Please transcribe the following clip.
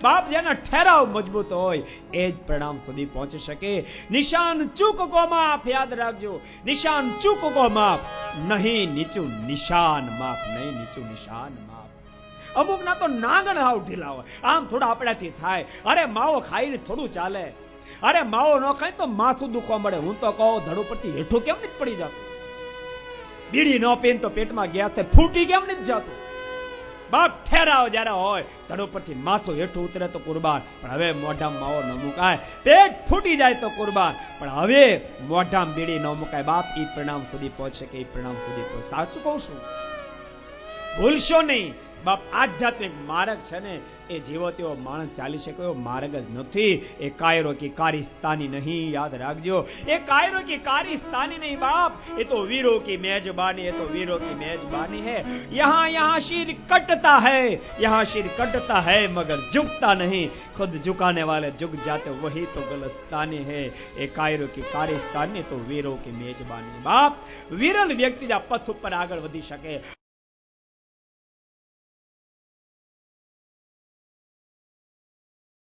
બાપ જેના ઠેરાવ મજબૂત હોય એ જ પરિણામ સુધી પહોંચી શકે. નિશાન ચૂક કો માફ, યાદ રાખજો. નિશાન ચૂક કો માફ, નહીં નીચું નિશાન માફ, નહીં નીચું નિશાન માફ. અમુક ના તો નાગણ હાવ ઢીલા હોય, આમ થોડા આપણાથી થાય. અરે માવો ખાઈને થોડું ચાલે, અરે માવો ન ખાય તો માથું દુખવા મળે. હું તો કહું ધડો પરથી હેઠું કેમ નથી પડી જતું? બીડી ન પીને તો પેટમાં ગેસ થાય, ફૂટી કેમ નથી જતું? બાપ ઠેરાવ જયારે હોય ધડો પરથી માથું હેઠું ઉતરે તો કુરબાન. પણ હવે મોઢામાં માવો ન મુકાય, પેટ ફૂટી જાય તો કુરબાન. પણ હવે મોઢામાં બીડી ન મુકાય બાપ, એ પરિણામ સુધી પહોંચે કે એ પરિણામ સુધી પહોંચે. સાચું કહું છું, ભૂલશો નહીં બાપ. આધ્યાત્મિક માર્ગ છે ને એ જેવો તેવો માણસ ચાલી શકે એવો માર્ગ જ નથી. એ કાયરો કી કારિસ્તાની નહીં, યાદ રાખજો. એ કાયરો કી કારિસ્તાની નહીં બાપ, એ તો વીરો કી મેજબાની, એ તો વીરો કી મેજબાની है. यहाँ शीर कटता है, यहाँ शीर कटता है मगर झुकता नहीं. खुद झुकाने वाले झुक जाते वही तो गलस्तानी है. એ કાયરો કી કારિસ્તાની તો વીરો કી મેજબાની બાપ. વિરલ વ્યક્તિ જ આ પથ ઉપર આગળ વધી શકે.